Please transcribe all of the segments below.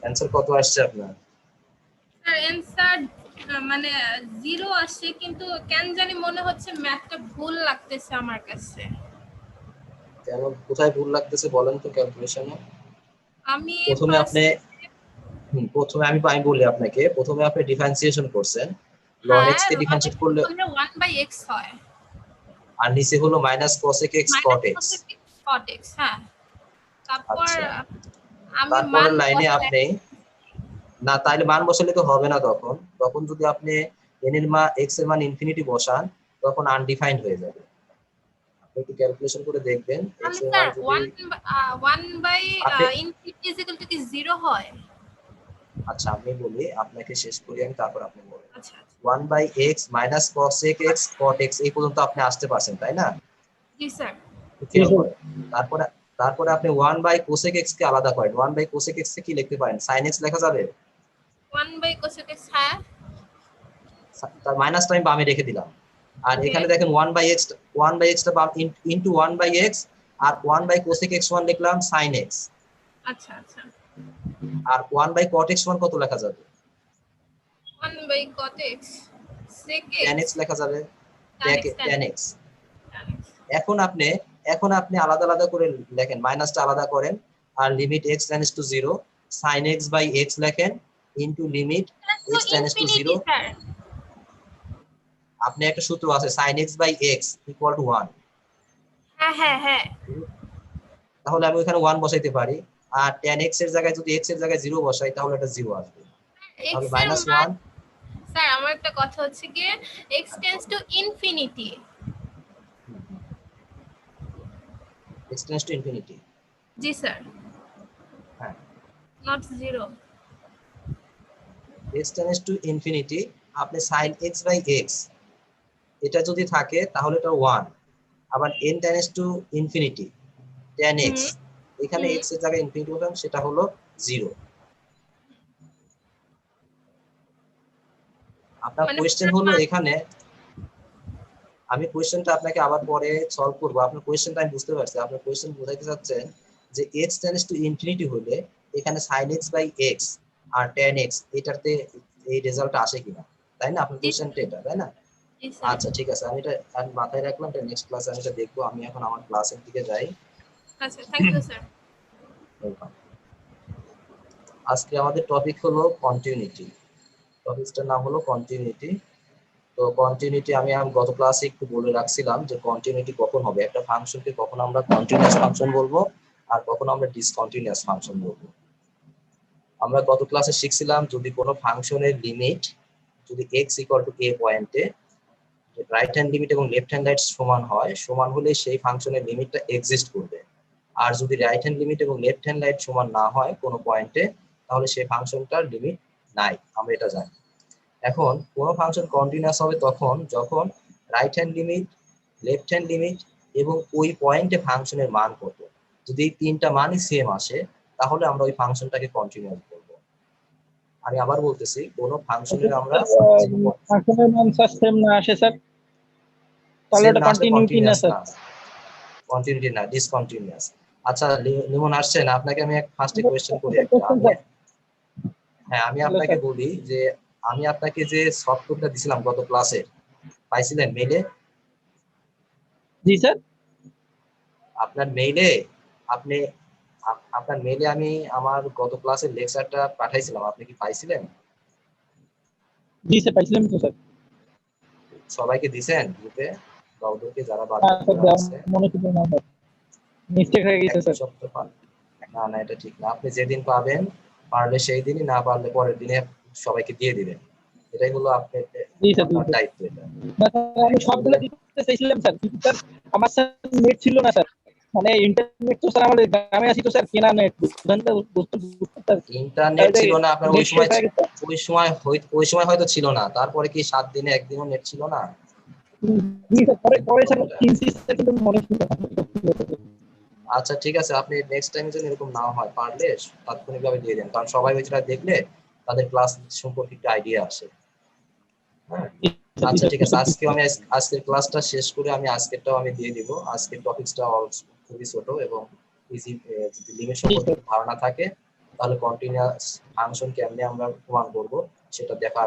Answer কত আসছে আপনার? স্যার অ্যানসার মানে 0 আসছে, কিন্তু কেন জানি মনে হচ্ছে ম্যাথটা ভুল লাগতেছে আমার কাছে। কেন, কোথায় ভুল লাগতেছে বলেন তো ক্যালকুলেশনে? আমি প্রথমে আপনি প্রথমে আমি বলি আপনাকে, প্রথমে আপনি ডিফারেন্সিয়েশন করছেন, ln x হ্যাঁ, কে ডিফারেন্সিয়েট করলে 1/x হয়, আর নিচে হলো minus cosec x cot x। cot x। হ্যাঁ, তারপর আচ্ছা, আমি মান তারপরের লাইনে বসাই। আপনি না, তাইলে মান বসালে তো হবে না। তখন তখন যদি আপনি n এর মান x এর মান ইনফিনিটি বসান, তখন আনডিফাইন্ড হয়ে যাবে। আপনি একটু ক্যালকুলেশন করে দেখবেন x তাহলে এর মান স্যার যদি 1 বাই আপনি ইনফিনিটি ইকুয়াল টু কি 0 হয়? আচ্ছা আমি বলি, আপনাকে শেষ করি আমি, তারপর আপনি বলেন। আচ্ছা 1/x minus cosec x cot x এই পর্যন্ত আপনি আসতে পারছেন, তাই না? জি স্যার। খেয়াল করেন। তারপরে তারপরে আপনি 1/cosec x কে আলাদা করেন। 1/cosec x কে কি লিখতে পারেন? sin x লেখা যাবে? 1/cosec x। হ্যাঁ, তার মাইনাসটা আমি বামে রেখে দিলাম। আর ওকে। এখানে দেখেন 1/x টা বাম ইনটু 1/x, আর 1/cosec x1 লিখলাম sin x। আচ্ছা আচ্ছা। আর 1/cot x1 কত লেখা যাবে? 1/cot x sec tan x x লেখা যাবে, tan x tan x। tan x। এখন আপনি আলাদা আলাদা করে লেখেন, মাইনাসটা আলাদা করেন, আর limit x tends to 0 sin x by x লেখেন ইনটু লিমিট তো x tends to infinity 0। Sir. আপনি একটা সূত্র আছে sin x by x equal to 1। হ্যাঁ হ্যাঁ হ্যাঁ। তাহলে আমি ওখানে 1 বসাইতে পারি, আর tan x এর জায়গায় যদি x এর জায়গায় 0 বসাই তাহলে এটা 0 আসবে। x তাহলে এর মান, -1। স্যার আমার একটা কথা হচ্ছে কি, x tends to infinity. x tends to infinity. জি স্যার, হ্যাঁ, not 0। x tends to infinity. আপনি sin x বাই x এটা যদি থাকে তাহলে এটা 1। আবার n tends to infinity tan x, হুম এখানে হুম। x এর জায়গায় ইনফিনিটি বসান, সেটা হলো 0। আপনার মানে কোশ্চেন হলো এখানে, আমি কোশ্চেনটা আপনাকে আবার পরে সলভ করব। আপনার কোশ্চেনটা আমি বুঝতে পারছি, আপনার কোশ্চেন বোঝাইতে চাচ্ছেন যে x টেন্ডস টু ইনফিনিটি হলে এখানে sin x বাই x আর tan x এটাতে এই রেজাল্টটা আসে কিনা, তাই না? আপনার জি কোশ্চেনটা এটা, তাই না? জি স্যার। আচ্ছা ঠিক আছে, আমি মাথায় রাখলাম। নেক্সট ক্লাসে আমি এটা দেখবো। আমি এখন আমার ক্লাসের দিকে যাই। আচ্ছা, থ্যাংক ইউ স্যার। আজকে আমাদের টপিক হলো কন্টিনিউটি। টপিকটার নাম হলো কন্টিনিউটি। তো কন্টিনিউটি আমি গত ক্লাসে একটু বলে রাখছিলাম যে কন্টিনিউটি কখন হবে, একটা ফাংশনকে কখন আমরা কন্টিনিউয়াস ফাংশন বলবো আর কখন আমরা ডিসকন্টিনিউয়াস ফাংশন বলবো। আমরা গত ক্লাসে শিখছিলাম যদি কোনো ফাংশনের লিমিট যদি x ইকুয়াল টু a পয়েন্টে রাইট হ্যান্ড লিমিট এবং লেফট হ্যান্ড রাইট সমান হয়, সমান হলে সেই ফাংশনের লিমিটটা এক্সিস্ট করবে। আর যদি রাইট হ্যান্ড লিমিট এবং লেফট হ্যান্ড রাইট সমান না হয় কোনো পয়েন্টে, তাহলে সেই ফাংশনটার লিমিট নাই, আমরা এটা জানি। এখন কোনো ফাংশন কন্টিনিউয়াস হবে তখন যখন right hand limit, left hand limit এবং ওই পয়েন্টে ফাংশনের মান কত, যদি এই তিনটা মানই সেম আসে, তাহলে আমরা ওই ফাংশনটাকে কন্টিনিউয়াস বলবো। আমি আবার বলতেছি, কোনো ফাংশনের আমরা ফাংশনের মান স্যার সেম না আসে স্যার, তাহলে সেম এটা না আসলে কন্টিনিউটি না কন্টিনিউয়াস স্যার। না, কন্টিনিউটি না, ডিসকন্টিনিউয়াস। আচ্ছা লিমন আসছেন, আপনাকে আমি ফার্স্টে কোয়েশ্চেন করি একটা। হ্যাঁ, আমি আপনাকে বলি যে আমি আপনাকে যে সফটওয়্যারটা দিছিলাম গত ক্লাসে, পাইছিলেন মেইলে? জি স্যার। আপনার মেইলে আপনি আপনার মেইলে আমি আমার গত ক্লাসের লেকচারটা পাঠাইছিলাম, আপনি কি পাইছিলেন? জি স্যার, পাইছিলাম তো স্যার। সবাইকে দিছেন গ্রুপে বা ওদেরকে যারা বাধ্যতামূলক আছে? মনে ছিল না স্যার, মিস্টেক হয়ে গেছে এক স্যার। সপ্তাহ না না, এটা ঠিক না। আপনি যেদিন পাবেন, পারলে সেই দিনই, না পারলে পরের দিনে সবাইকে দিয়ে দিবেন। এটাই হলো আপনার জি স্যার, আপনার দায়িত্ব এটা। না স্যার, আমি সবগুলো দিতে চাইছিলাম স্যার, কিন্তু স্যার আমার স্যার নেট ছিল না স্যার, মানে ইন্টারনেট তো স্যার আমাদের গ্রামে আছি তো স্যার, কেনা নেট ইন্টারনেট ছিল না আপনার ওই সময়? হয়ে গেছে। ওই সময় হয়তো ছিল না, তারপরে কি 7 দিনে একদিনও নেট ছিল না? জি স্যার, পরে স্যার কিনছি স্যার, কিন্তু মনে ছিল না। আচ্ছা ঠিক আছে, আপনি নেক্সট টাইম যেন এরকম না হয়, পারলে তাৎক্ষণিকভাবে দিয়ে দেন, কারণ সবাই ওইটা দেখলে তাদের ক্লাস সম্পর্কে একটা আইডিয়া আসে। হ্যাঁ, আচ্ছা ঠিক আছে, আজকের ক্লাসটা শেষ করে আমি আজকেরটাও আমি দিয়ে দিব। আজকের টপিকসটা খুবই ছোট এবং ইজি, যদি লিমিট সম্পর্কে ধারণা থাকে তাহলে কন্টিনিউয়াস ফাংশন কেমনে আমরা প্রমাণ করব সেটা দেখা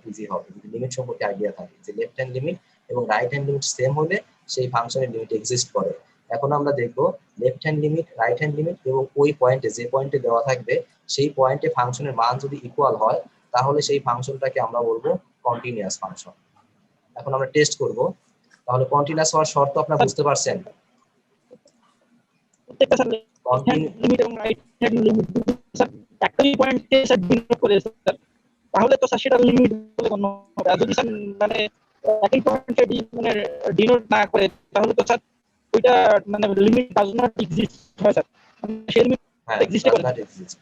ইজি হবে যদি লিমিট সম্পর্কে আইডিয়া থাকে যে লেফট হ্যান্ড লিমিট এবং রাইট হ্যান্ড লিমিট সেম হলে সেই ফাংশনের লিমিট এক্সিস্ট করে। এখন আমরা দেখব left hand limit, right hand limit এবং ওই পয়েন্টে যে পয়েন্টে দেওয়া থাকবে সেই পয়েন্টে ফাংশনের মান যদি ইকুয়াল হয় তাহলে সেই ফাংশনটাকে আমরা বলবো কন্টিনিউয়াস ফাংশন। এখন আমরা টেস্ট করব। তাহলে কন্টিনিউয়াস হওয়ার শর্ত আপনারা বুঝতে পারছেন? প্রত্যেকটা স্যার লিমিট এবং রাইট হ্যান্ড লিমিট স্যার একটাই পয়েন্টকে স্যার ডিনোট করে স্যার, তাহলে তো স্যার সেটা লিমিট বলে গণ্য হবে। আর যদি স্যার মানে একই পয়েন্টে মানে ডিনোট না করে তাহলে তো স্যার ওইটা মানে লিমিট ডাজ নট এক্সিস্ট হয় স্যার, মানে সেই লিমিট হ্যাঁ, এক্সিস্ট does করে not exist।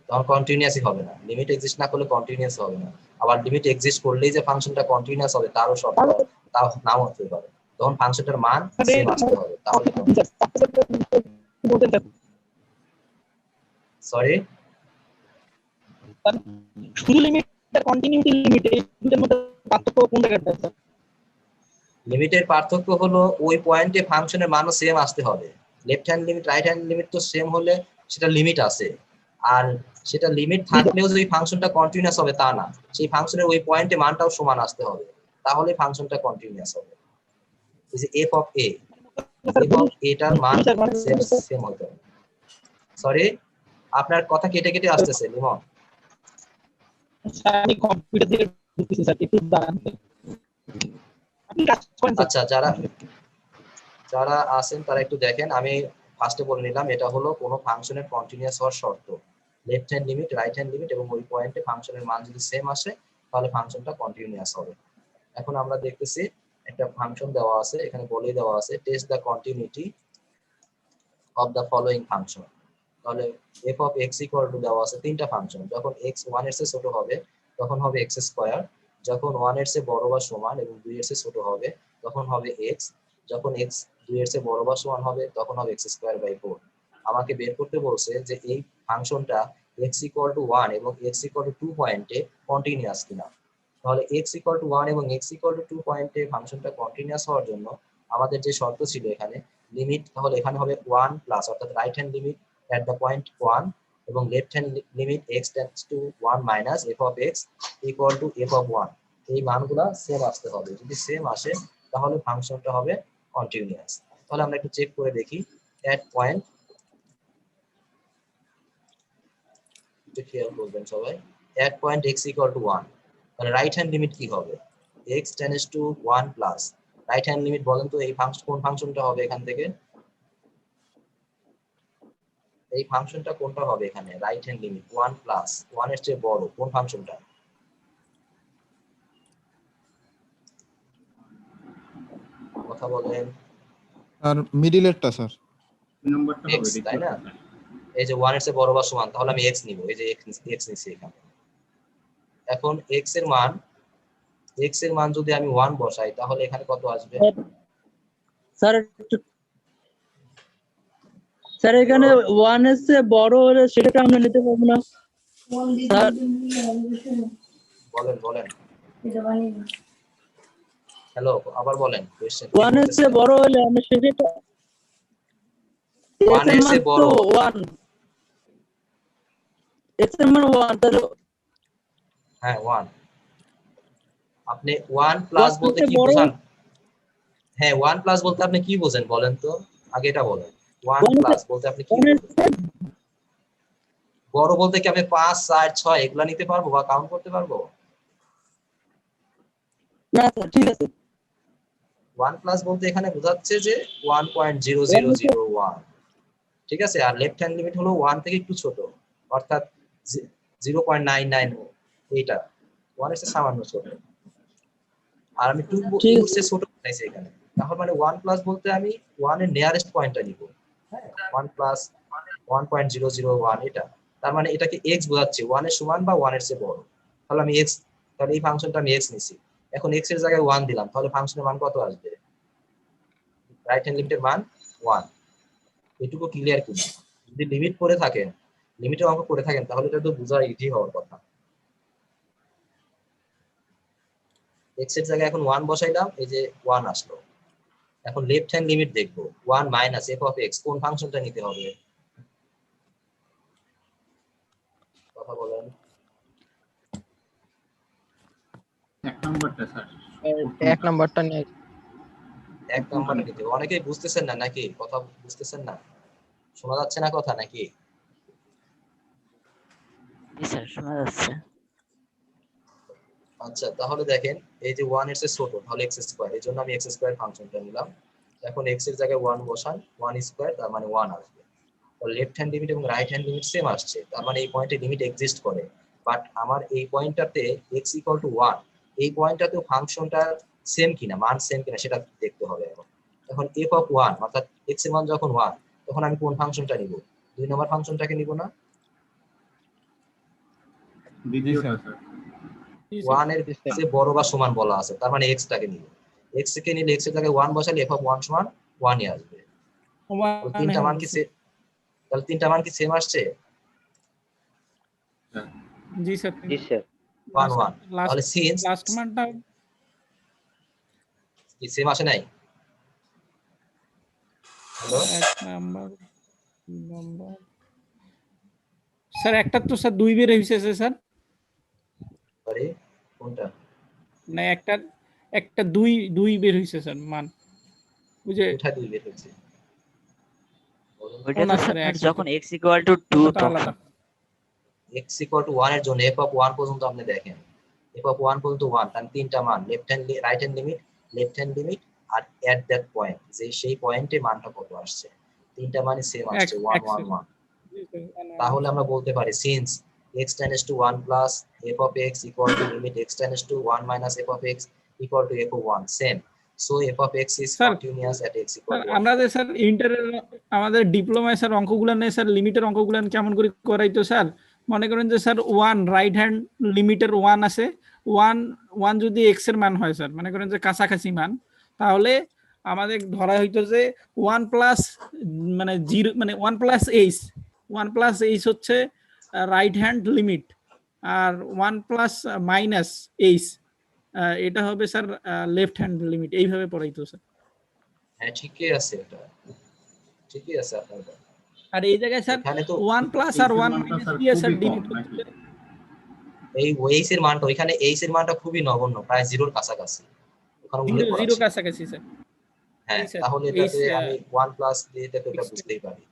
তখন কন্টিনিউয়াসই হবে না, লিমিট এক্সিস্ট না করলে কন্টিনিউয়াস হবে না। আবার লিমিট এক্সিস্ট করলেই যে ফাংশনটা কন্টিনিউয়াস হবে তারও শর্ত তাও নাও হতে পারে, তখন ফাংশনটার মান সেম আসতে হবে তাহলে। সরি, শুধু লিমিট আর কন্টিনিউটি লিমিট এই দুটোর মধ্যে পার্থক্য কোন জায়গাটা স্যার? লিমিটের পার্থক্য হলো ওই পয়েন্টে ফাংশনের মানও সেম আসতে হবে। Left hand limit, right hand limit তো সেম হলে সেটা লিমিট আছে, আর সেটা লিমিট থাকলেও যে ফাংশনটা কন্টিনিউয়াস হবে তা না, সেই ফাংশনের ওই পয়েন্টে মানটাও সমান আসতে হবে তাহলে ফাংশনটা কন্টিনিউয়াস হবে। এই যে F of A, F of এটার মান সেম হতে হবে। সরি, আপনার কথা কেটে কেটে আসতেছে লিমন। আমি কম্পিউটার দিয়ে বুঝতেছি স্যার, একটু দাঁড়ান। আপনি কাজ করেন স্যার। আচ্ছা, যারা আছেন তারা একটু দেখেন। আমি ফার্স্টে বলে নিলাম এটা হলো কোনো ফাংশনের কন্টিনিউয়াস হওয়ার শর্ত, left hand limit, right hand limit এবং ওই পয়েন্টে ফাংশনের মান যদি সেম আসে তাহলে ফাংশনটা কন্টিনিউয়াস হবে। এখন আমরা দেখতেছি একটা ফাংশন দেওয়া আছে, এখানে বলেই দেওয়া আছে test the continuity of the following function. তাহলে F of x equal to দেওয়া আছে তিনটা ফাংশন, যখন এক্স 1 এর চেয়ে ছোট হবে তখন হবে এক্স স্কয়ার, যখন 1 এর চেয়ে বড় বা সমান এবং 2 এর চেয়ে ছোট হবে তখন হবে এক্স, যখন এক্স 2 এর চেয়ে বড় বা সমান হবে তখন হবে এক্স স্কয়ার বাই 4। আমাকে বের করতে বলছে যে এই ফাংশনটা এক্স ইকুয়াল টু 1 এবং এক্স ইকুয়াল টু 2 পয়েন্টে কন্টিনিউয়াস কিনা। তাহলে এক্স ইকুয়াল টু 1 এবং এক্স ইকুয়াল টু 2 পয়েন্টে ফাংশনটা কন্টিনিউয়াস হওয়ার জন্য আমাদের যে শর্ত ছিল এখানে লিমিট, তাহলে এখানে হবে 1 প্লাস, অর্থাৎ right hand limit at the point 1 এবং left hand limit x tends to 1 minus f of x equal to f of 1। এই মানগুলা সেম আসতে হবে, যদি সেম আসে তাহলে ফাংশনটা হবে কন্টিনিউয়াস। তাহলে আমরা একটু চেক করে দেখি at point, একটু খেয়াল করবেন সবাই, at point x equal to 1 তাহলে রাইট হ্যান্ড লিমিট কি হবে, x tends to 1 plus, right hand limit বলেন তো এই ফাংশন কোন ফাংশনটা হবে এখান থেকে, এই ফাংশনটা কোনটা হবে এখানে, রাইট হ্যান্ড লিমিট 1 প্লাস 1 এর চেয়ে বড় কোন ফাংশনটা? কথা বলেন। আর মিডিলেরটা স্যার, নাম্বারটা হবে x, তাই না? এই যে 1 এর চেয়ে বড় বা সমান, তাহলে আমি x নিব, এই যে x নিছি এখানে। এখন x এর মান যদি আমি 1 বসাই তাহলে এখানে কত আসবে? স্যার এখানে 1 এর চেয়ে বড় হলে সেটাকে আমরা নিতে পারবো না স্যার? বলেন হ্যালো, আবার বলেন কোশ্চেন। 1 এর চেয়ে বড় হলে আমরা সেটা 1 এর চেয়ে বড় 1 x এর মান 1, তাহলে হ্যাঁ 1। আপনি 1 প্লাস বলতে কি বোঝেন? হ্যাঁ 1 প্লাস বলতে আপনি কি বোঝেন বলেন তো, আগে এটা বলেন। 1 প্লাস বলতে আপনি কি বোঝেন? বড় বলতে কি আমি 5 4 6 এগুলা নিতে পারবো বা কাউন্ট করতে পারবো? না স্যার, ঠিক আছে। 1 প্লাস বলতে এখানে বোঝাচ্ছে যে 1.0001, ঠিক আছে। আর লেফট হ্যান্ড লিমিট হলো 1 থেকে একটু ছোট, অর্থাৎ 0.99, এইটা 1 এর চেয়ে সামান্য ছোট। আর আমি 2 এর চেয়ে ছোট বানাইছি এখানে, তাহলে মানে 1 প্লাস বলতে আমি 1 এর নিয়ারেস্ট পয়েন্টটা নিব। হ্যাঁ 1 প্লাস 1.001 এটা, তার মানে এটাকে x বোঝাচ্ছে 1 এর সমান বা 1 এর চেয়ে বড়। তাহলে আমি x, তাহলে এই ফাংশনটা আমি x নিছি। এখন x এর জায়গায় 1 দিলাম, তাহলে ফাংশনের মান কত আসবে? রাইট হ্যান্ড লিমিটের মান 1। এটুকু ক্লিয়ার কি? যদি লিমিট করে থাকেন, লিমিটের অঙ্ক করে থাকেন তাহলে এটা তো বোঝা ইজি হওয়ার কথা। x এর জায়গায় এখন 1 বসাইলাম, এই যে 1 আসলো। এখন লেফট হ্যান্ড লিমিট দেখব, 1 মাইনাস f of x কোন ফাংশনটা নিতে হবে? কথা বলেন। এক নম্বরটা স্যার। এক নাম্বারটা নিয়ে এক নাম্বারটা নিতে হবে। অনেকেই বুঝতেছেন না নাকি? কথা বুঝতেছেন না? শোনা যাচ্ছে না কথা নাকি? জি স্যার, শোনা যাচ্ছে। আচ্ছা, তাহলে দেখেন এই যে 1 এর চেয়ে ছোট তাহলে x স্কয়ার, এই জন্য আমি x স্কয়ার ফাংশনটা নিলাম। এখন x এর জায়গায় 1 বসান, 1 স্কয়ার তার মানে 1 আসবে। তো লেফট হ্যান্ড লিমিট এবং রাইট হ্যান্ড লিমিট সেম আসছে, তার মানে এই পয়েন্টে লিমিট এক্সিস্ট করে। বাট আমার এই পয়েন্টটাতে x ইকুয়াল টু 1, এই পয়েন্টটাতে ফাংশনটা সেম কিনা, মান সেম কিনা সেটা দেখতে হবে। এখন f অফ 1 অর্থাৎ x এর মান যখন 1, তখন আমি কোন ফাংশনটা নিব? 2 নম্বর ফাংশনটাকে নিব না? দ্বিতীয়টা স্যার। 1 এর চেয়ে বড় বা সমান বলা আছে, তার মানে x টাকে নিব। x কে নিলে x এর জায়গায় 1 বসালে f অফ 1 সমান 1 ই আসবে। তাহলে তিনটা মান কি তাহলে তিনটা মান কি সেম আসছে? জি স্যার। 1 1। তাহলে সিন্স লাস্ট মানটা কি সেম আসে নাই? হ্যালো এক নাম্বার স্যার, একটা তো স্যার 2 বের হইছে স্যার। সরি, কোনটা? না, একটা 2 বের হইছে স্যার মান। বুঝে কোথায় দুই বের হচ্ছে? ওইটা না তো স্যার, স্যার এক যখন x ইকুয়াল টু 2 ওটা তখন। আলাদা। x ইকুয়াল টু 1 এর জন্য f অফ 1 পর্যন্ত আপনি দেখেন, f অফ 1 পর্যন্ত 1, তার তিনটা মান left hand right hand limit, left hand limit আর এট দ্যাট পয়েন্ট, যে সেই পয়েন্টে মানটা কত আসছে, তিনটা মানই সেম আসছে 1 1 1। তাহলে আমরা বলতে পারি since x tends to 1 plus f of x equal to limit x tends to 1 minus f of x equal to f of 1 same, so f of x is Sir, continuous at x equal sir to 1. আমরা যে sir ইন্টারের আমাদের ডিপ্লোমায় sir অঙ্কগুলো নেই sir, লিমিটের অঙ্কগুলো কেমন করে করাইতো sir? মনে করেন যে স্যার 1 রাইট হ্যান্ড লিমিটের 1 আছে, 1 যদি x এর মান হয় স্যার, মনে করেন যে কাছাকাছি মান, তাহলে আমাদের ধরা হইতো যে 1 প্লাস মানে 0 মানে 1 প্লাস h হচ্ছে রাইট হ্যান্ড লিমিট, আর 1 প্লাস মাইনাস h এটা হবে স্যার লেফট হ্যান্ড লিমিট। এইভাবে পড়াইতো স্যার। হ্যাঁ ঠিকই আছে, এটা ঠিকই আছে আপনার। আর এই জায়গায় স্যার এখানে তো 1 প্লাস আর 1 মাইনাস দিয়ে স্যার ডিনোট করতে, এই h এর মানটা, ওইখানে h এর মানটা খুবই নগণ্য, প্রায় জিরোর কাছাকাছি, ওখানে উল্লেখ করা জিরো আছে। কাছাকাছি স্যার। হ্যাঁ, এই স্যার, তাহলে এই এটাতে আমি 1 প্লাস দিয়ে এটা তো বুঝতেই পারি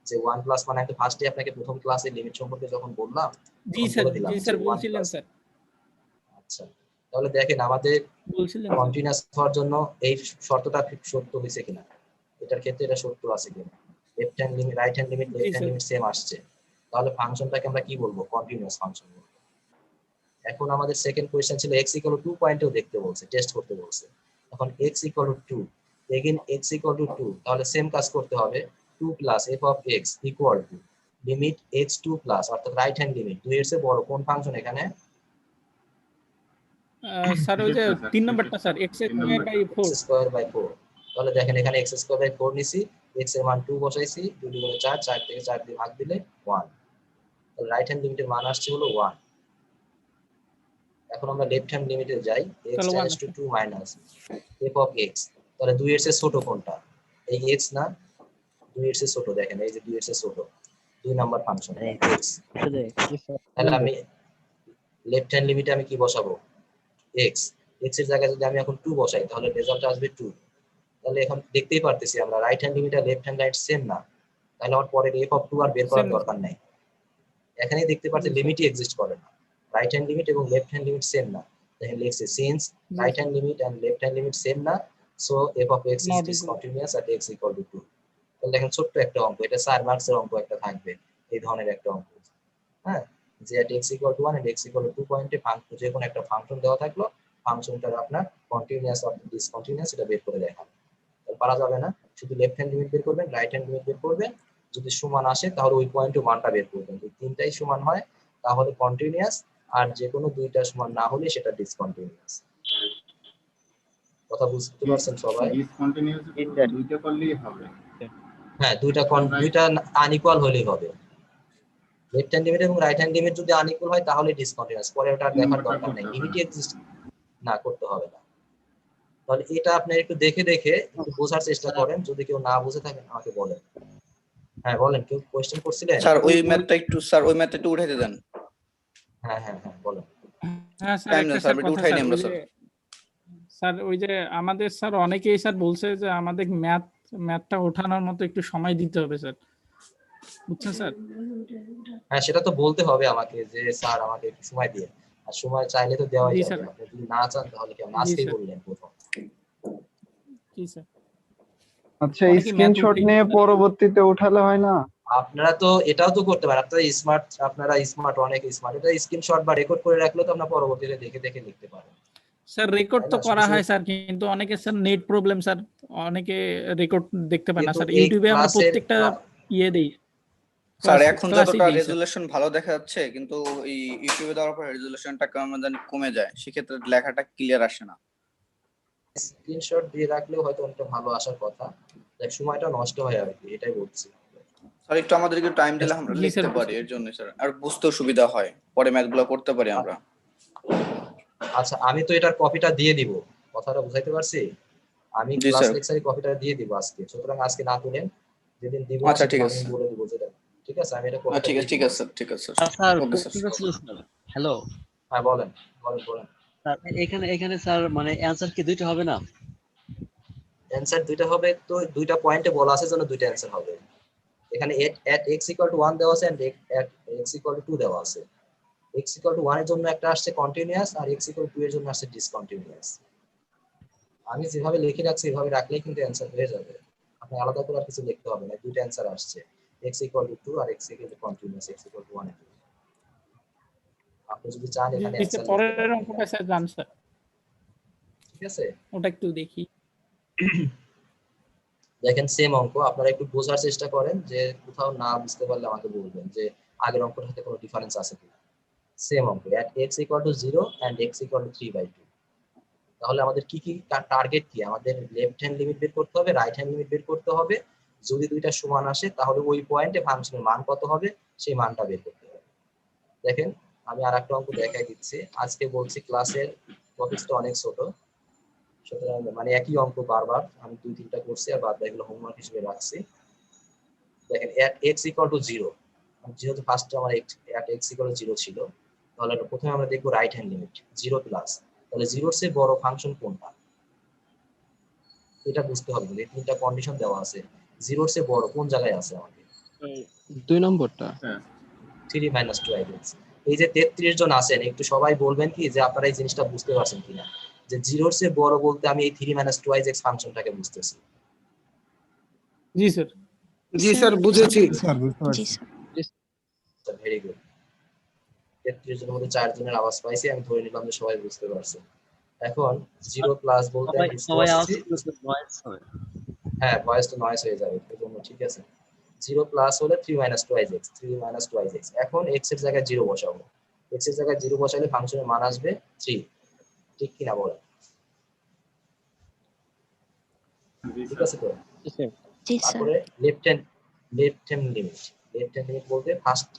যে 1 প্লাস মানে আমি তো ফার্স্টে আপনাকে প্রথম ক্লাসে লিমিট সম্পর্কে যখন বললাম জি তখন স্যার, বলে দিলাম জি যে স্যার 1 বলছিলেন প্লাস। স্যার, আচ্ছা, তাহলে দেখেন আমাদের বলছিলেন কন্টিনিউয়াস হওয়ার জন্য এই শর্তটা সত্য হয়েছে কিনা, এটার ক্ষেত্রে এটা সত্য আছে কিনা, left hand limit right hand limit left hand limit same আসছে, তাহলে ফাংশনটাকে আমরা কি বলবো? কন্টিনিউয়াস ফাংশন বলবো। এখন আমাদের সেকেন্ড কোশ্চেন ছিল x ইকুয়াল টু 2 পয়েন্টেও দেখতে বলছে, টেস্ট করতে বলছে। এখন x equal two 2, again x equal two 2, তাহলে সেম কাজ করতে হবে, 2 plus f of x equal to limit x 2 plus, অর্থাৎ রাইট হ্যান্ড লিমিট 2 এর চেয়ে বড় কোন ফাংশন এখানে? স্যার ওই যে 3 নাম্বারটা sir x square by 4। x square by 4, তাহলে দেখেন এখানে x স্কয়ার বাই 4 নিছি, x এর মান 2 বসাইছি, 2 দুগুণে 4, 4 থেকে 4 দিয়ে ভাগ দিলে 1, তাহলে রাইট হ্যান্ড লিমিটের মান আসছে হলো 1। এখন আমরা লেফট হ্যান্ড লিমিটে যাই, x তাহলে 1 tends to 2 minus f of x, তাহলে 2 এর চেয়ে ছোট কোনটা? এই x না, 2 এর চেয়ে ছোট, দেখেন এই যে 2 এর চেয়ে ছোট 2 নাম্বার ফাংশন x। শুধু x। তাহলে আমি লেফট হ্যান্ড লিমিটে আমি কি বসাবো? x, x এর জায়গায় যদি আমি এখন 2 বসাই তাহলে রেজাল্ট আসবে 2। তাহলে এখন দেখতেই পারতেছি আমরা রাইট হ্যান্ড লিমিট আর লেফট হ্যান্ড রাইট সেম না, তাহলে আমার পরে f of 2 আর বের করার দরকার নাই, এখানেই দেখতে পাচ্ছি লিমিটই এক্সিস্ট করে না, রাইট হ্যান্ড লিমিট এবং লেফট হ্যান্ড লিমিট সেম না। দেখেন লিখছে since right hand limit and left hand limit same না, so f of x is discontinuous at x equal to 2। তাহলে দেখেন ছোট্ট একটা অঙ্ক, এটা 4 মার্কসের অঙ্ক একটা থাকবে, এই ধরনের একটা অঙ্ক। হ্যাঁ, যে at x equal to 1 and x equal to 2 পয়েন্টে ফাংশন, যে কোনো একটা ফাংশন দেওয়া থাকলো, ফাংশনটার আপনার কন্টিনিউয়াস অর ডিসকন্টিনিউয়াস এটা বের করে দেখান। তাহলে পারা যাবে না, শুধু লেফট হ্যান্ড লিমিট বের করবেন, রাইট হ্যান্ড লিমিট বের করবেন, যদি সমান আসে তাহলে ওই পয়েন্টে মানটা বের করবেন, যদি তিনটাই সমান হয় তাহলে কন্টিনিউয়াস, আর যে কোনো দুইটা সমান না হলে সেটা ডিসকন্টিনিউয়াস। কথা বুঝতে পারছেন সবাই? ডিসকন্টিনিউয়াস দুইটা করলেই হবে। হ্যাঁ, দুইটা আনইকুয়াল হলেই হবে। লেফট হ্যান্ড লিমিট এবং রাইট হ্যান্ড লিমিট যদি আনইকুয়াল হয় তাহলে ডিসকন্টিনিউয়াস, পরে ওটা দেখার দরকার নেই, লিমিট এক্সিস্ট না করতে হবে না। তাহলে এটা আপনি একটু দেখে দেখে একটু বোঝার চেষ্টা করেন, যদি কেউ না বুঝে থাকেন আমাকে বলেন। হ্যাঁ বলেন, কেউ কোশ্চেন করছিলেন? স্যার ওই ম্যাথটা একটু উঠাইতে দেন। হ্যাঁ হ্যাঁ হ্যাঁ বলেন। হ্যাঁ স্যার, টাইম একটা না স্যার, স্যার আমি কথা উঠাই স্যার, নি ওই আমরা যে স্যার। স্যার ওই যে আমাদের স্যার অনেকেই স্যার বলছে যে আমাদের ম্যাথটা ওঠানোর মতো একটু সময় দিতে হবে স্যার, বুঝছেন স্যার? হ্যাঁ সেটা তো বলতে হবে আমাকে যে স্যার আমাকে একটু সময় দিয়ে, আর সময় চাইলে তো দেওয়াই জি যাবে, স্যার, আপনি যদি না চান তাহলে কেমন, জি আজকেই স্যার, বললেন প্রথম। জি স্যার। আচ্ছা অনেকে ম্যাথ স্ক্রিনশট উঠাই নিয়ে স্যার। পরবর্তীতে উঠালে হয় না? আপনারা তো এটাও তো করতে পারেন, আপনারা স্মার্ট, অনেক স্মার্ট, এটা স্ক্রিনশট বা রেকর্ড করে রাখলে তো আপনারা পরবর্তীতে দেখে দেখে লিখতে পারেন। স্যার রেকর্ড তাই তো না? করা শুধু হয় স্যার, কিন্তু অনেকে স্যার নেট প্রবলেম স্যার, অনেকে রেকর্ড দেখতে পায় না কিন্তু স্যার। এই ইউটিউবে আমরা ক্লাসের প্রত্যেকটা ইয়ে দেই, স্যার এখন ক্লাসই যতটা দেই স্যার। রেজুলেশন ভালো দেখা যাচ্ছে, কিন্তু এই ইউটিউবে দেওয়ার পর রেজুলেশনটা কেমন জানি কমে যায়, সেক্ষেত্রে লেখাটা ক্লিয়ার আসে না। স্ক্রিনশট দিয়ে রাখলেও হয়তো অনেকটা ভালো আসার কথা, দেখ সময়টা নষ্ট হয় আর কি, এটাই বলছি। স্যার একটু আমাদেরকে টাইম দিলে আমরা জি লিখতে স্যার, পারি, এর জন্য স্যার আর বুঝতেও সুবিধা হয়, পরে ম্যাথগুলো করতে পারি আমরা। আচ্ছা আমি তো এটার কপিটা দিয়ে দিব, কথাটা বুঝাইতে পারছি? আমি জি ক্লাস স্যার। লেকচারে কপিটা দিয়ে দিব আজকে, সুতরাং আজকে না তুলেন, যেদিন দিব না আচ্ছা ঠিক সেদিন আছে আমি স্যার। বলে দিব যেটা, ঠিক আছে? আমি এটা কপিটা ঠিক দিয়ে আছে ঠিক দিব। আছে স্যার, ঠিক আছে স্যার। Sir okay sir. কোশ্চেনটা ছিল স্যার। হ্যালো হ্যাঁ বলেন বলেন বলেন। স্যার, এখানে এখানে স্যার মানে অ্যানসার কি দুইটা হবে না? অ্যানসার দুইটা হবে, তো দুইটা পয়েন্টে বলা আছে জন্য দুইটা অ্যানসার হবে। এখানে at x = 1 দেওয়া আছে, and at x = 2 দেওয়া আছে। x = 1 এর জন্য একটা আসছে কন্টিনিউয়াস, আর x = 2 এর জন্য আসছে ডিসকন্টিনিউয়াস। আমি যেভাবে লিখে রাখছি এভাবে রাখলেই কিন্তু অ্যানসার হয়ে যাবে, আপনি আলাদা করে আর কিছু লিখতে হবে না, দুইটা অ্যানসার আসছে, x = 2 আর x কন্টিনিউয়াস, x = 1 এ। আপনি যদি চান এখানে জি স্যার, অ্যানসার লিখতে পরের পারেন অঙ্কটা এখানে, স্যার জান স্যার, ঠিক আছে? ওটা একটু দেখি। দেখেন সেম অঙ্ক, আপনারা একটু বোঝার চেষ্টা করেন, যে কোথাও না বুঝতে পারলে আমাকে বলবেন যে আগের অঙ্কটার সাথে কোনো ডিফারেন্স আছে কিনা। সেম অঙ্ক, at x = 0 and x = 3/2। তাহলে আমাদের কি কি টার্গেট, কি আমাদের লেফট হ্যান্ড লিমিট বের করতে হবে, রাইট হ্যান্ড লিমিট বের করতে হবে। যদি দুইটা সমান আসে তাহলে ওই পয়েন্টে ফাংশনের মান কত হবে সেই মানটা বের করতে হবে। দেখেন আমি আরেকটা অঙ্ক দেখাই দিচ্ছি, আজকে বলছি ক্লাসের টপিকসটা অনেক ছোট, সুতরাং মানে একই অঙ্ক বারবার আমি 2-3টা করছি, আর বাদ বাকিগুলো হোমওয়ার্ক হিসেবে রাখছি। দেখেন at x = 0, যেহেতু ফার্স্টে আমার at x = 0 ছিল, তাহলে প্রথমে আমরা দেখবো রাইট হ্যান্ড লিমিট 0+, তাহলে 0-র চেয়ে বড় ফাংশন কোনটা এটা বুঝতে হবে। এই তিনটা কন্ডিশন দেওয়া আছে, 0-র চেয়ে বড় কোন জায়গায় আছে আমাদের, 2 নম্বরটা। 3 - 2x। এই যে 33 জন আছেন, একটু সবাই বলবেন কি যে আপনারা এই জিনিসটা বুঝতে পারছেন কিনা, যে 0-র চেয়ে বড় বলতে আমি এই 3 - 2x ফাংশনটাকে বুঝতেছি। জি স্যার। জি স্যার বুঝেছি। স্যার বুঝতে জি পারছি। স্যার। Very good. 33 জনের মধ্যে 4 জনের আওয়াজ পাইছি, আমি ধরে নিলাম যে সবাই বুঝতে পারছে। এখন 0+ বলতে আমি বুঝতে সবাই আওয়াজ পারছি, করতে নয়েজ হবে। হ্যাঁ ভয়েস তো নয়েজ হয়ে যাবে এজন্য, ঠিক আছে। 0+ হলে 3 - 2x, 3 - 2x। এখন x এর জায়গায় 0 বসাবো, x এর জায়গায় 0 বসালে ফাংশনের মান আসবে 3, ঠিক কিনা বলেন? ঠিক আছে তো? জি স্যার। তারপরে লেফট হ্যান্ড লিমিট বলতে ফার্স্ট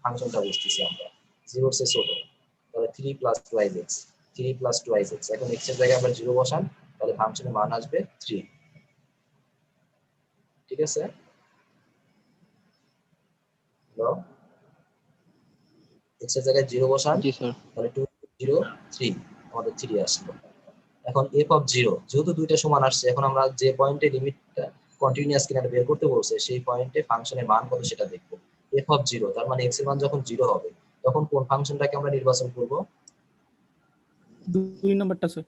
ফাংশনটা বুঝতেছি আমরা, 0 এর চেয়ে ছোট, তাহলে 3 + 2x, 3 + 2x। এখন x এর জায়গায় আবার 0 বসান, তাহলে ফাংশনের মান আসবে 3, ঠিক আছে? হ্যালো, x এর জায়গায় 0 বসান, জি স্যার। তাহলে 2 0 3, আমাদের 3 আসলো। এখন f(0) যেহেতু দুইটা সমান আসছে, এখন আমরা যে পয়েন্টে লিমিটটা কন্টিনিউয়াস কিনা বের করতে বলছে সেই পয়েন্টে ফাংশনের মান কত সেটা দেখব। f(0) তার মানে x এর মান যখন 0 হবে তখন কোন ফাংশনটাকে আমরা নির্বাচন করব? 2 নম্বরটা স্যার।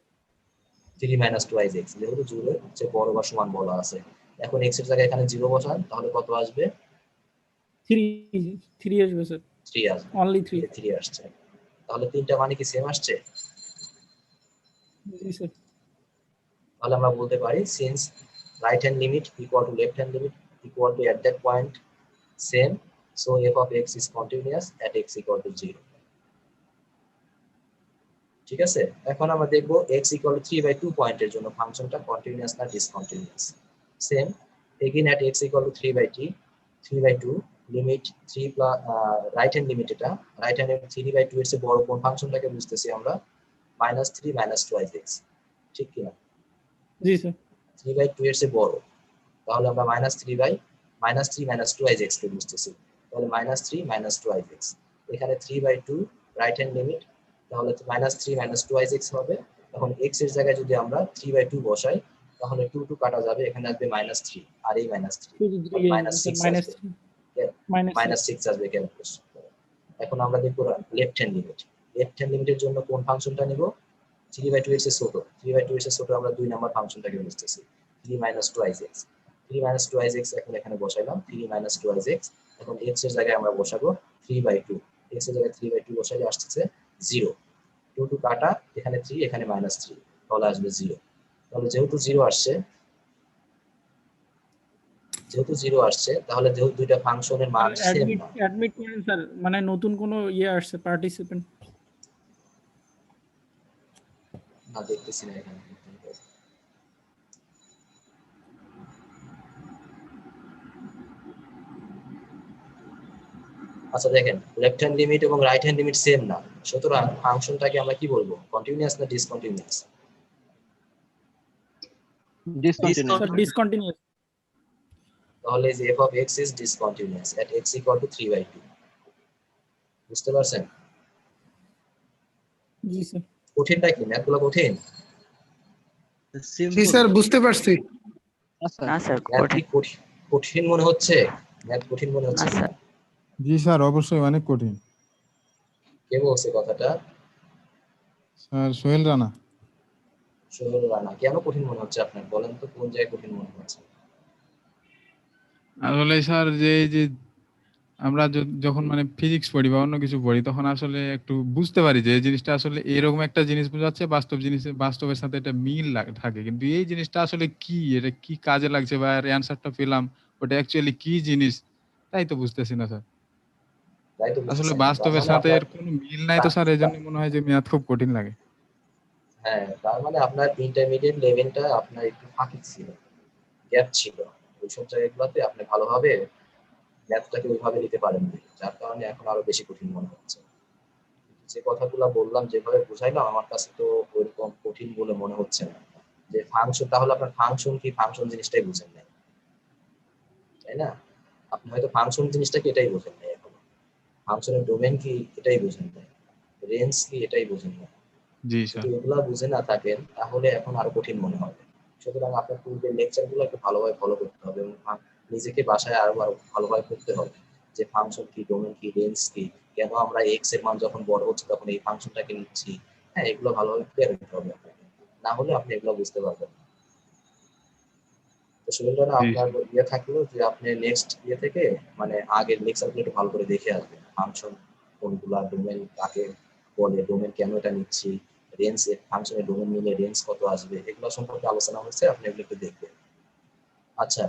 3 - 2x, যেহেতু 0 এর চেয়ে বড় বা সমান বলা আছে। এখন x এর জায়গায় এখানে 0 বসান, তাহলে কত আসবে? 3 আসবে স্যার, 3 আসবে, অনলি 3। 3 আসছে। তাহলে তিনটা মানে কি সেম আসছে? জি স্যার। তাহলে আমরা বলতে পারি since right hand limit equal to left hand limit equal to at that point same, so f of x is continuous at x = 0, ঠিক আছে? এখন আমরা দেখব x = 3/2 পয়েন্টের জন্য ফাংশনটা কন্টিনিউয়াস না discontinuous. Same again at x = 3/2 limit 3 right hand limit, এটা রাইট হ্যান্ড 3/2 এর চেয়ে বড় কোন ফাংশনটাকে বুঝতেছি আমরা? -3 - 2x, ঠিক কি না? জি স্যার। 3/2 এর চেয়ে বড়, তাহলে আমরা -3 - 2x কে বুঝতেছি, তাহলে -3 - 2x। এখানে 3/2 রাইট হ্যান্ড লিমিট, তাহলে -3 -2x হবে। এখন x এর জায়গায় যদি আমরা 3/2 বসাই তাহলে 2 2 কাটা যাবে, এখানে আসবে -3 আর এই -3 -6 আসবে ক্যালকুলেশন। এখন আমরা দেখব left hand limit. Left hand লিমিটের জন্য কোন ফাংশনটা নিব? 3/2x এর ছোট, 3/2x এর ছোট আমরা 2 নাম্বার ফাংশনটাকে বুঝতেছি 3 - 2x, 3 - 2x এখন এখানে বসাইলাম 3 - 2x। এখন x এর জায়গায় আমরা বসাবো 3/2, x এর জায়গায় 3/2 বসাইলে আসছে 0, 2 2 কাটা, এখানে 3 এখানে -3, তাহলে আসবে 0। তাহলে যেহেতু 0 আসছে তাহলে যেহেতু দুইটা ফাংশনের মান সেম না। অ্যাডমিট করেন স্যার, মানে নতুন কোন ইয়ে আসছে পার্টিসিপেন্ট? না, দেখতেছি না এখানে। আচ্ছা দেখেন, লেফট হ্যান্ড লিমিট এবং রাইট হ্যান্ড লিমিট সেম না, সুতরাং ফাংশনটাকে আমরা কি বলবো? কন্টিনিউয়াস না ডিসকন্টিনিউয়াস? ডিসকন্টিনিউয়াস। তাহলে যে f of x is discontinuous at x equal to 3/2। বুঝতে পারছেন? জি স্যার। কঠিনটা কি? ম্যাথগুলো কঠিন? জি স্যার, বুঝতে পারছি। না স্যার ম্যাথ কি কঠিন মনে হচ্ছে? ম্যাথ কঠিন মনে হচ্ছে না? জি স্যার, অবশ্যই অনেক কঠিন। কে বলছে কথাটা? স্যার সোহেল রানা। সোহেল রানা। কেন কঠিন মনে হচ্ছে আপনার? বলেন তো কোন জায়গায় কঠিন মনে হচ্ছে? আসলে স্যার যে আমরা যখন মানে ফিজিক্স পড়ি বা অন্য কিছু পড়ি তখন আসলে একটু বুঝতে পারি যে এই জিনিসটা আসলে এরকম একটা জিনিস বোঝাচ্ছে, বাস্তবের সাথে এটা মিল থাকে, কিন্তু এই জিনিসটা আসলে কি, এটা কি কাজে লাগছে বা এর অ্যানসারটা পেলাম ওটা অ্যাকচুয়ালি কি জিনিস, তাই তো বুঝতেছি না স্যার। তাই তো আসলে বুঝতেছেন। বাস্তবের সাথে এর কোনো মিল নাই তো স্যার, এই জন্য মনে হয় যে ম্যাথ খুব কঠিন লাগে। হ্যাঁ, তার মানে আপনার ইন্টারমিডিয়েট লেভেলটা আপনার একটু ফাঁকি ছিল, গ্যাপ ছিল, ওইসব জায়গাগুলোতে আপনি ভালোভাবে ম্যাথটাকে ওইভাবে নিতে পারেননি, যার কারণে এখন আরো বেশি কঠিন মনে হচ্ছে। যে কথাগুলো বললাম, যেভাবে বুঝাইলাম, আমার কাছে তো ওইরকম কঠিন বলে মনে হচ্ছে না। যে ফাংশন, তাহলে আপনার ফাংশন কি, ফাংশন জিনিসটাই বুঝেন নাই, তাই না? আপনি হয়তো ফাংশন জিনিসটাকে এটাই বোঝেন নাই, এখন ফাংশনের ডোমেন কি এটাই বোঝেন নাই, রেঞ্জ কি এটাই বোঝেন না। জি স্যার। যদি এগুলা বুঝে না থাকেন তাহলে এখন আরো কঠিন মনে হবে। সুতরাং আপনার পূর্বের লেকচারগুলো একটু ভালোভাবে ফলো করতে হবে এবং নিজেকে বাসায় আরো ভালোভাবে করতে হবে যে ফাংশন কি, ডোমেন কি, রেঞ্জ কি, কেন আমরা এক্স এর মান যখন বড় হচ্ছে তখন এই ফাংশনটাকে নিচ্ছি। হ্যাঁ, এগুলো ভালোভাবে ক্লিয়ার করতে হবে আপনাকে, না হলে আপনি এগুলো বুঝতে পারবেন না। তো সেটা না, আপনার ইয়ে থাকলো যে আপনি নেক্সট ইয়ে থেকে মানে আগের লেকচারগুলো একটু ভালো করে দেখে আসবেন, ফাংশন কোনগুলা, ডোমেন কাকে বলে, ডোমেন কেন এটা নিচ্ছি, রেঞ্জ এর ফাংশনের ডোমেন নিলে রেঞ্জ কত আসবে, এগুলো সম্পর্কে আলোচনা হচ্ছে, আপনি এগুলো একটু দেখবেন। আচ্ছা,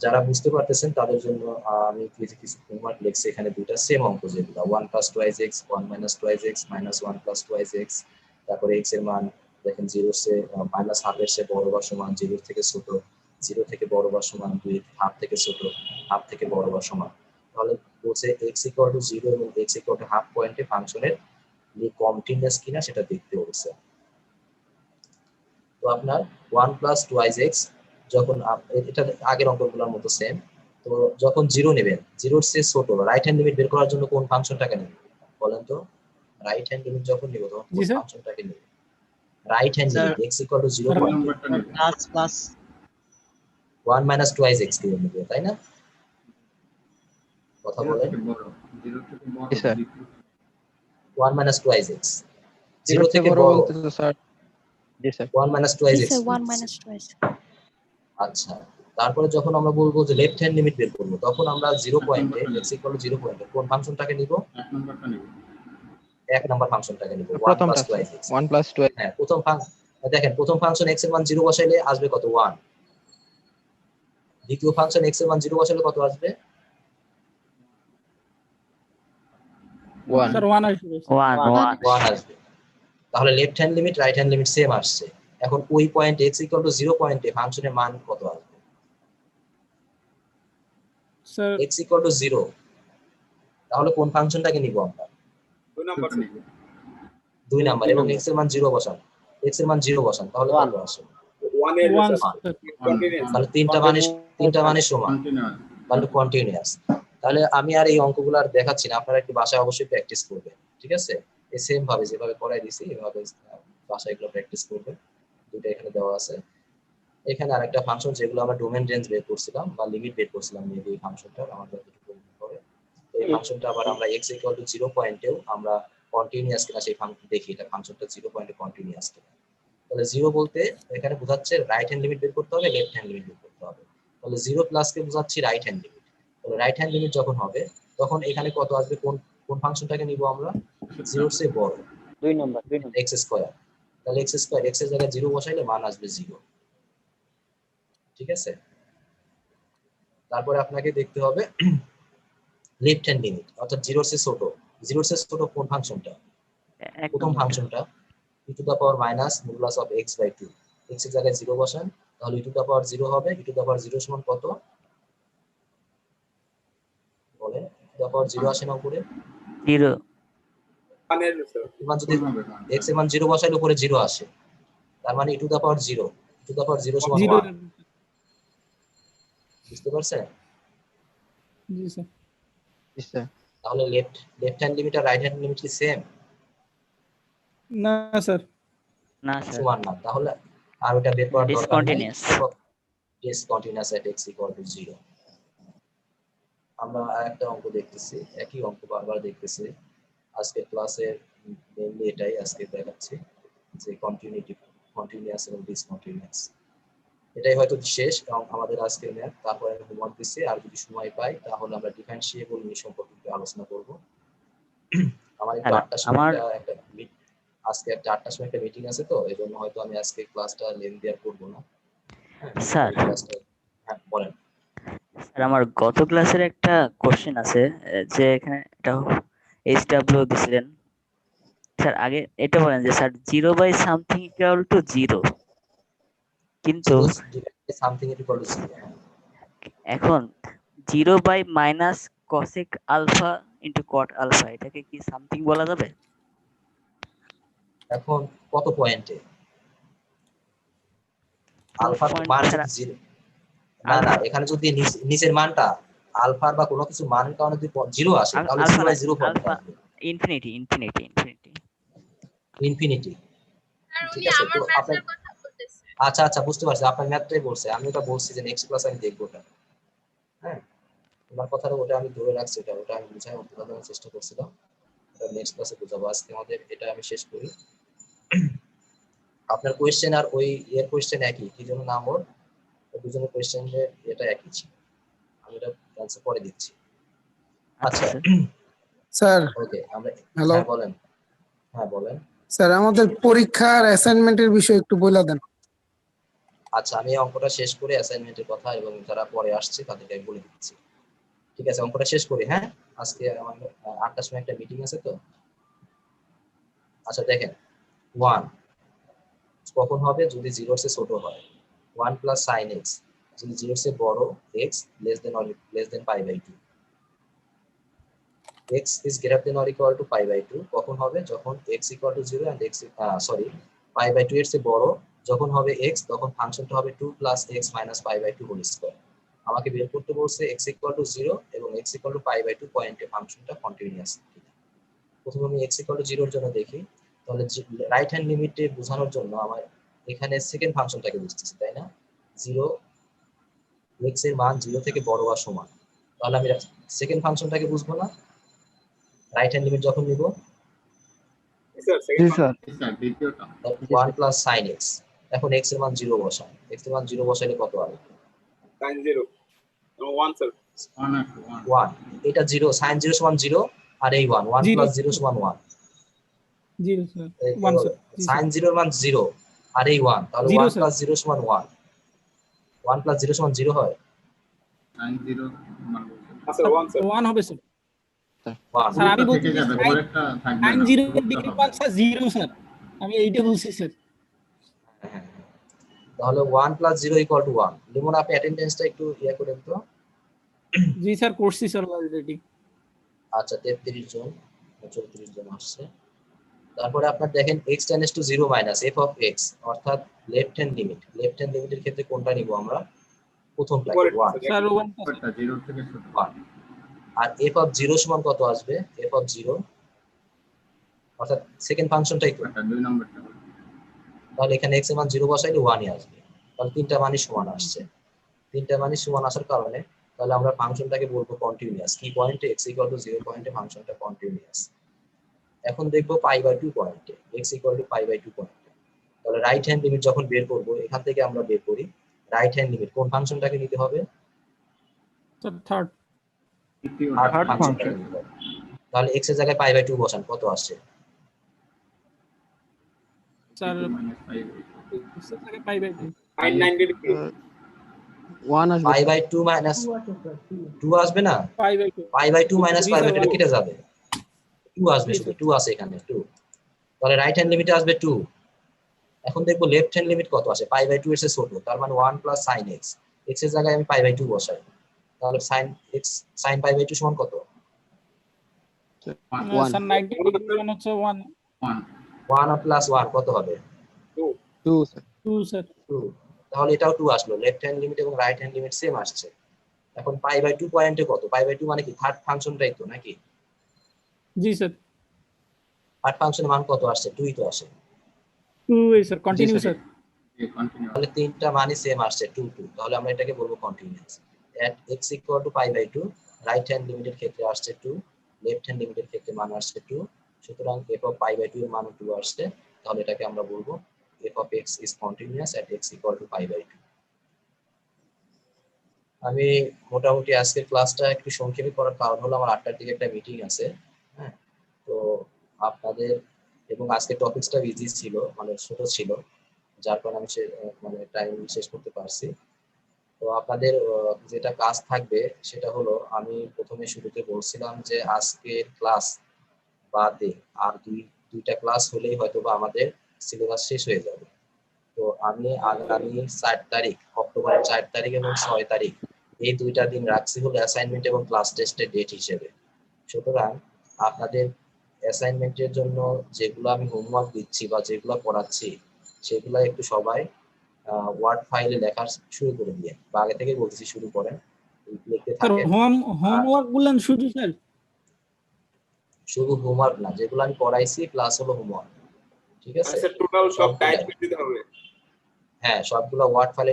যারা বুঝতে পারতেছেন তাদের জন্য আমি কিছু হোমওয়ার্ক লিখছি এখানে, দুইটা সেম অঙ্ক যেগুলো 1 + 2x, 1 - 2x, -1 + 2x। তারপরে x এর মান দেখেন 0 সে -1/2 এর চেয়ে বড় বা সমান, 0 থেকে ছোট, 0 থেকে বড় বা সমান, 2 হাফ থেকে ছোট, হাফ থেকে বড় বা সমান। তাহলে বলছে x = 0 এবং x = হাফ পয়েন্টে ফাংশনের কন্টিনিউয়াস কিনা সেটা দেখতে বলছে। তো আপনার 1 + 2x যখন এটা আগের অঙ্কগুলোর মতো সেম, তো যখন 0 নেবেন, 0 এর চেয়ে ছোট রাইট হ্যান্ড লিমিট বের করার জন্য কোন ফাংশনটাকে নেবেন বলেন তো? রাইট হ্যান্ড লিমিট যখন নেব তখন কোন ফাংশনটাকে নেব? Right hand limit x = 0 plus 1 - 2x কে নেব, তাই না? কথা বলেন। 1 - 2x 0 থেকে বড় বলতে তো স্যার। জি স্যার। 1 - 2x 1 - 2x। আচ্ছা, তারপরে যখন আমরা বলবো যে লেফট হ্যান্ড লিমিট বের করব, তখন আমরা 0 পয়েন্টে x = 0 পয়েন্টে কোন ফাংশনটাকে নিব? এক নম্বরটা নেব। এক নাম্বার ফাংশনটাকে নিব, 1 প্রথমটা + 2x। 1 + 2 হ্যাঁ, প্রথম দেখেন, প্রথম ফাংশন x এর মান 0 বসাইলে আসবে কত? 1। দ্বিতীয় ফাংশন x এর মান 0 বসাইলে কত আসবে? 1 স্যার 1 আসবে। 1 আসবে। তাহলে left hand limit right hand limit same আসছে। এখন ওই পয়েন্ট x = 0 পয়েন্টে ফাংশনের মান কত আসবে? স্যার x = 0, তাহলে কোন ফাংশনটাকে নিব আমরা? 2 নম্বরটা নেব। 2 নাম্বার, এবং x এর মান 0 বসান, x এর মান 0 বসান, তাহলে কত আসে? 1 এর 1 কন্টিনিউয়াস। তাহলে তিনটা মানে সমান, তাহলে কন্টিনিউয়াস। তাহলে আমি আর এই অঙ্কগুলো আর দেখাচ্ছি না, আপনারা একটু বাসায় অবশ্যই প্র্যাকটিস করবেন, ঠিক আছে? এই সেম ভাবে যেভাবে করাই দিছি এভাবে বাসায় এগুলো প্র্যাকটিস করবে। দুটো এখানে দেওয়া আছে। এখানে আরেকটা ফাংশন যেগুলো আমরা ডোমেন রেঞ্জ বের করছিলাম বা লিমিট বের করছিলাম মেবি এই ফাংশনটা আমাদের যতটুকু মনে পড়ে। তো এই ফাংশনটা আবার আমরা x = 0 পয়েন্টেও আমরা কন্টিনিউয়াস কিনা সেই ফাংশন দেখি, এটা ফাংশনটা 0 পয়েন্টে কন্টিনিউয়াস কিনা। তাহলে 0 বলতে এখানে বোঝাচ্ছে রাইট হ্যান্ড লিমিট বের করতে হবে, লেফট হ্যান্ড লিমিট বের করতে হবে। তাহলে 0 প্লাস কে বোঝাচ্ছি রাইট হ্যান্ড লিমিট। তাহলে রাইট হ্যান্ড লিমিট যখন হবে তখন এখানে কত আসবে, কোন ফাংশনটাকে নিব আমরা, 0 এর চেয়ে বড় 2 নম্বর x স্কয়ার। তাহলে x স্কয়ার x এর জায়গায় 0 বসাইলে মান আসবে 0। ঠিক আছে, তারপরে আপনাকে দেখতে হবে লেফট হ্যান্ড লিমিট, অর্থাৎ 0 এর চেয়ে ছোট। 0 এর চেয়ে ছোট কোন ফাংশনটা, প্রথম ফাংশনটা e to the power minus modulus of x/2। x এর জায়গায় 0 বসান, তাহলে e টু দা পাওয়ার 0 হবে। e টু দা পাওয়ার 0 সমান কত বলেন, e টু দা পাওয়ার 0 আসে না উপরে 0 এবার যদি x এর মান 0 বসাইলে উপরে 0 আসে, তার মানে e to the power 0, e to the power 0 সমান 1। বুঝতে পারছেন? জি স্যার। জি স্যার। তাহলে লেফট হ্যান্ড লিমিট আর রাইট হ্যান্ড লিমিট কি সেম? না স্যার। না স্যার, সমান না। তাহলে আর ওটা বের করার দরকার নেই। ডিসকন্টিনিউয়াস। Discontinuous at x = 0। আমরা আরেকটা অঙ্ক দেখতেছি, একই অঙ্ক বারবার দেখতেছি। আজকে ক্লাসে মেইনলি এটাই আজকে দেখাচ্ছি যে কন্টিনিউয়াস এবং ডিসকন্টিনিউয়াস। এটাই হয়তো শেষ এবং আমাদের আজকের ম্যাথ। তারপরে আমি হোমওয়ার্ক দিচ্ছি, আর যদি সময় পাই তাহলে আমরা ডিফারেন্সিয়েবল নিয়ে সম্পর্কে একটু আলোচনা করব। আমার একটু 8টার সময় একটা আজকে একটা 8টার সময় একটা মিটিং আছে, তো এই জন্য হয়তো আমি আজকে ক্লাসটা লেন্থি আর করবো না। স্যার হ্যাঁ বলেন। স্যার আমার গত ক্লাসের একটা কোশ্চেন আছে, যে এখানে এটা HW দিছিলেন স্যার। আগে এটা বলেন যে স্যার 0/something = 0, কিন্তু সামথিং ইকুয়াল টু 0। এখন 0/- cosec alpha into cot alpha, এটাকে কি সামথিং বলা যাবে? এখন কত পয়েন্টে আলফা মান যদি 0, না এখানে যদি নিচের মানটা আলফা বা কোনো কিছু মানের কারণে যদি 0 আসে তাহলে 0/0 পয়েন্ট আসবে। ইনফিনিটি। আর ঠিক উনি আছে, আমার তো ম্যাথের কথা বলতেছে। আচ্ছা বুঝতে পারছি, আপনার ম্যাথটাই বলছে। আমি ওটা বলছি যে নেক্সট ক্লাসে আমি দেখবো ওটা। হ্যাঁ, তোমার কথাটা ওটা আমি ধরে রাখছি, ওটা আমি বুঝাই বোঝানোর চেষ্টা করছিলাম। ওটা নেক্সট ক্লাসে বুঝাবো। আজকে আমাদের এটা আমি শেষ করি। আপনার কোয়েশ্চেন আর ওই এর কোয়েশ্চেন একই, কি জন্য নাম ওর দুজনের কোয়েশ্চেনের এটা একই ছিল। আমি এটা অ্যানসার পরে দিচ্ছি। আচ্ছা স্যার ওকে, আমরা হ্যালো বলেন। হ্যাঁ বলেন স্যার, আমাদের পরীক্ষার অ্যাসাইনমেন্টের বিষয়ে একটু বলে দেন। আচ্ছা, আমি এই অঙ্কটা শেষ করে অ্যাসাইনমেন্টের কথা এবং যারা পরে আসছে তাদেরকে আমি বলে দিচ্ছি। ঠিক আছে, অঙ্কটা শেষ করি। হ্যাঁ, আজকে আমার 8টার সময় একটা মিটিং আছে তো। আচ্ছা দেখেন, 1 কখন হবে, যদি 0 এর চেয়ে ছোট হয়। 1 + sin x যদি 0 এর চেয়ে বড়, x less than π/2। x is greater than or equal to π/2 কখন হবে, যখন x = 0 and π/2 এর চেয়ে বড় যখন হবে x, তখন ফাংশনটা হবে 2 + x - π/2 হোল স্কয়ার। আমাকে বের করতে বলছে x = 0 এবং x = π/2 পয়েন্টে ফাংশনটা কন্টিনিউয়াস কিনা। প্রথমে আমি x = 0 এর জন্য দেখি। তাহলে রাইট হ্যান্ড লিমিটে বোঝানোর জন্য আমার এখানে সেকেন্ড ফাংশনটাকে বুঝতেছি, তাই না? 0 x এর মান 0 থেকে বড় বা সমান। তাহলে আমি সেকেন্ড ফাংশনটাকে বুঝবো না রাইট হ্যান্ড লিমিট যখন নিব? জি স্যার। 1 + sin x। এখন x এর মান 0 বসান, x এর মান 0 বসাইলে কত হবে? sin 0 1 sir 1। এটা 0, sin 0 = 0 আর এই 1 + 0 = 1। 0 স্যার 1 স্যার। sin 0 এর মান 0 আর এই 1, তাহলে 1 + 0 = 1। 1 + 0 = 0 হয়। sin 0 আচ্ছা 1 স্যার 1 হবে স্যার। 1 স্যার আমি বলছি sin 0 এর ডিগ্রি মান স্যার 0 স্যার, আমি এইটা বলছি স্যার। তাহলে 1 + 0 = 1। লিমন আপনি অ্যাটেনডেন্সটা একটু করেন তো। জি স্যার করছি স্যার অলরেডি। আচ্ছা 33 জন 34 জন আসছে। তারপরে আপনার দেখেন x → 0 - f of x, অর্থাৎ লেফট হ্যান্ড লিমিটের ক্ষেত্রে কোনটা নিব আমরা? প্রথমটাকে 1 স্যার 1 0 থেকে ছোট। 1। আর f of 0 সমান কত আসবে? f of 0 অর্থাৎ সেকেন্ড ফাংশনটাই তো। আচ্ছা 2 নম্বরটা তাহলে এখানে x এর মান 0 বসাইলে 1ই আসবে। তাহলে তিনটা মানই সমান আসছে। তিনটা মানই সমান আসার কারণে তাহলে আমরা ফাংশনটাকে বলবো কন্টিনিউয়াস। কি পয়েন্টে x = 0 পয়েন্টে ফাংশনটা কন্টিনিউয়াস। এখন দেখবো π/2 পয়েন্টে x = π/2 পয়েন্টে। তাহলে রাইট হ্যান্ড লিমিট যখন বের করব এখান থেকে আমরা বের করি রাইট হ্যান্ড লিমিট কোন ফাংশনটাকে নিতে হবে? থার্ড থার্ড ফাংশনটাকে নিতে হবে। তাহলে x এর জায়গায় π/2 বসান, কত আসে? স্যার π/2 মাইনাস 2 আসবে না? π/2 মাইনাস π/2 এটা কেটে যাবে, 2 আসবে, শুধু 2 আছে এখানে 2। তাহলে রাইট হ্যান্ড লিমিটে আসবে 2। এখন দেখবো লেফট হ্যান্ড লিমিট কত আসে। π/2 এর চেয়ে ছোট, তার মানে 1 + sin x। x এর জায়গায় আমি π/2 বসাই, তাহলে sin x sin π/2 সমান কত? 1 স্যার 90 হচ্ছে 1 1 + 1 কত হবে? 2 স্যার 2 স্যার 2। তাহলে এটাও 2 আসলো। লেফট হ্যান্ড লিমিট এবং রাইট হ্যান্ড লিমিট সেম আসছে। এখন π/2 পয়েন্টে কত? π/2 মানে কি থার্ড ফাংশনটাই তো নাকি? জি স্যার থার্ড ফাংশনের মান কত আসছে? 2ই তো আসে। 2 স্যার কন্টিনিউ স্যার কন্টিনিউ তাহলে তিনটা মানই সেম আসছে 2 2। তাহলে আমরা এটাকে বলবো কন্টিনিউয়াস। এট x = π/2 রাইট হ্যান্ড লিমিটের ক্ষেত্রে আসছে 2, লেফট হ্যান্ড লিমিটের ক্ষেত্রে মান আসছে 2। সুতরাং f of π/2 এর মান 2 আসছে। তাহলে এটাকে আমরা বলবো f of x is continuous at x = π/2। আমি মোটামুটি আজকের ক্লাসটা একটু সংক্ষেপে করার কারণ হলো আমার 8টার দিকে একটা মিটিং আছে। হ্যাঁ, তো আপনাদের এবং আজকের টপিকসটা ইজি ছিল, মানে ছোট ছিল, যার কারণে আমি মানে টাইম শেষ করতে পারছি। তো আপনাদের যেটা কাজ থাকবে সেটা হলো, আমি প্রথমে শুরুতে বলছিলাম যে আজকের ক্লাস বাদে আর দুইটা ক্লাস হলেই হয়তোবা আমাদের সিলেবাস শেষ হয়ে যাবে। তো আমি আগামী 4 তারিখ, অক্টোবরের 4 তারিখ এবং 6 তারিখ এই দুইটা দিন রাখছি হলো অ্যাসাইনমেন্ট এবং ক্লাস টেস্টের ডেট হিসেবে। সুতরাং আপনাদের অ্যাসাইনমেন্টের জন্য যেগুলো আমি হোমওয়ার্ক দিচ্ছি বা যেগুলো পড়াচ্ছি সেগুলো একটু সবাই ওয়ার্ড ফাইলে লেখা শুরু করে দিয়ে, বা আগে থেকে বলছি শুরু করেন, লিখতে স্যার থাকেন। হোমওয়ার্ক গুলো শুধু স্যার শুধু হোমওয়ার্ক না, যেগুলো আমি পড়াইছি প্লাস হলো হোমওয়ার্ক, ঠিক আছে? স্যার টোটাল সব টাইপ করে দিতে হবে। হ্যাঁ, সবগুলো ওয়ার্ড ফাইলে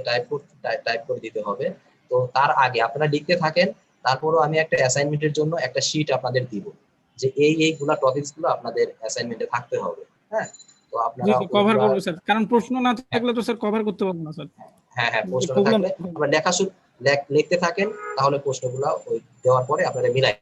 টাইপ করে দিতে হবে। তো তার আগে আপনারা লিখতে থাকেন, তারপরও আমি একটা অ্যাসাইনমেন্টের জন্য একটা শীট আপনাদের দিব যে এইগুলা টপিকস গুলো আপনাদের অ্যাসাইনমেন্টে থাকতে হবে। হ্যাঁ, তো আপনারা কভার করব স্যার, কারণ প্রশ্ন না থাকলে তো স্যার কভার করতে পারবো না স্যার। হ্যাঁ হ্যাঁ, প্রশ্ন থাকলে লিখতে থাকেন, তাহলে প্রশ্নগুলো ওই দেওয়ার পরে আপনারা মিলাই